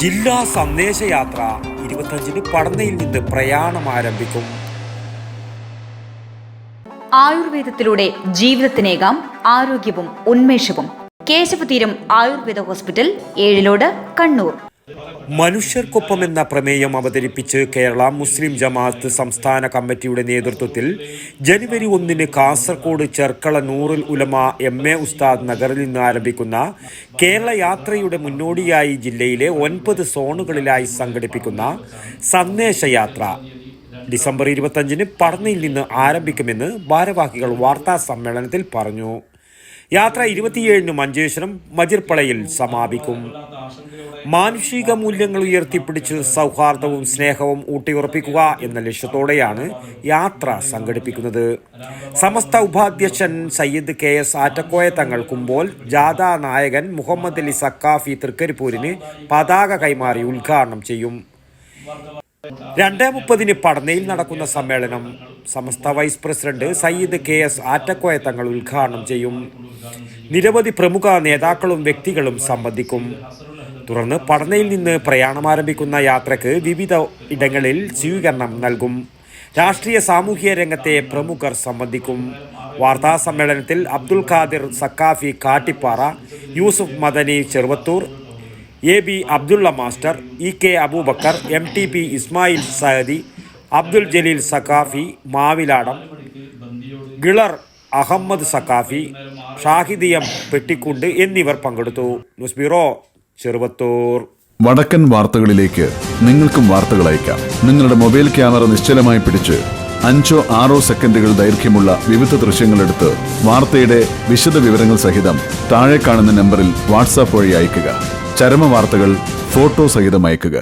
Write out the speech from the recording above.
ജില്ലാ സന്ദേശയാത്ര 25-ന് പടന്നയിൽ നിന്ന് പ്രയാണം ആരംഭിക്കും. ആയുർവേദത്തിലൂടെ ജീവിതത്തിനേകാം ആരോഗ്യവും ഉന്മേഷവും. കേശവതീരം ആയുർവേദ ഹോസ്പിറ്റൽ, ഏഴിലോട്, കണ്ണൂർ. മനുഷ്യർക്കൊപ്പം എന്ന പ്രമേയം അവതരിപ്പിച്ച് കേരള മുസ്ലിം ജമാഅത്ത് സംസ്ഥാന കമ്മിറ്റിയുടെ നേതൃത്വത്തിൽ ജനുവരി 1-ന് കാസർഗോഡ് ചെർക്കള നൂറുൽ ഉലമ MA ഉസ്താദ് നഗറിൽ നിന്ന് ആരംഭിക്കുന്ന കേരള യാത്രയുടെ മുന്നോടിയായി ജില്ലയിലെ 9 സോണുകളിലായി സംഘടിപ്പിക്കുന്ന സന്ദേശയാത്ര ഡിസംബർ 25-ന് പടന്നയിൽ നിന്ന് ആരംഭിക്കുമെന്ന് ഭാരവാഹികൾ വാർത്താ സമ്മേളനത്തിൽ പറഞ്ഞു. യാത്ര 27-ന് മഞ്ചേശ്വരം മജിർപ്പളയിൽ സമാപിക്കും. മാനുഷിക മൂല്യങ്ങൾ ഉയർത്തിപ്പിടിച്ച് സൗഹാർദ്ദവും സ്നേഹവും ഊട്ടിയുറപ്പിക്കുക എന്ന ലക്ഷ്യത്തോടെയാണ് യാത്ര സംഘടിപ്പിക്കുന്നത്. സമസ്ത ഉപാധ്യക്ഷൻ സയ്യിദ് KS ആറ്റക്കോയ തങ്ങൾ കുമ്പോൾ, ജാഥാ നായകൻ മുഹമ്മദ് അലി സക്കാഫി തൃക്കരിപ്പൂരിന് പതാക കൈമാറി ഉദ്ഘാടനം ചെയ്യും. 2:30-ന് പടന്നയിൽ നടക്കുന്ന സമ്മേളനം Samastha vice president Sayyid KS Attakoya Thangal ഉദ്ഘാടനം ചെയ്യും. നിരവധി പ്രമുഖ നേതാക്കളും വ്യക്തികളും സംബന്ധിക്കും. തുടർന്ന് പടന്നയിൽ നിന്ന് പ്രയാണം ആരംഭിക്കുന്ന യാത്രയ്ക്ക് വിവിധ ഇടങ്ങളിൽ സ്വീകരണം നൽകും. രാഷ്ട്രീയ സാമൂഹ്യ രംഗത്തെ പ്രമുഖർ സംബന്ധിക്കും. വാർത്താ സമ്മേളനത്തിൽ Abdul Khadir Saqafi Kattippara, Yusuf Madani Cheruvathur, AB Abdulla master, EK Abubakar, MTP Ismail Sahadi, Abdul Jaleel Saqafi Mavilayi, Gilar Ahmad Saqafi, ഷാഹിദിയം പെട്ടിക്കുണ്ട് എന്നിവർ പങ്കെടുത്തു. News bureau, Cheruvathur. വടക്കൻ വാർത്തകളിലേക്ക് നിങ്ങൾക്കും വാർത്തകൾ അയക്കാം. നിങ്ങളുടെ മൊബൈൽ ക്യാമറ നിശ്ചലമായി പിടിച്ച് 5-6 സെക്കൻഡുകൾ ദൈർഘ്യമുള്ള വിവിധ ദൃശ്യങ്ങളെടുത്ത് വാർത്തയുടെ വിശദ വിവരങ്ങൾ സഹിതം താഴെ കാണുന്ന നമ്പറിൽ വാട്സാപ്പ് വഴി അയയ്ക്കുക. ചരമ വാർത്തകൾ ഫോട്ടോ സഹിതം അയയ്ക്കുക.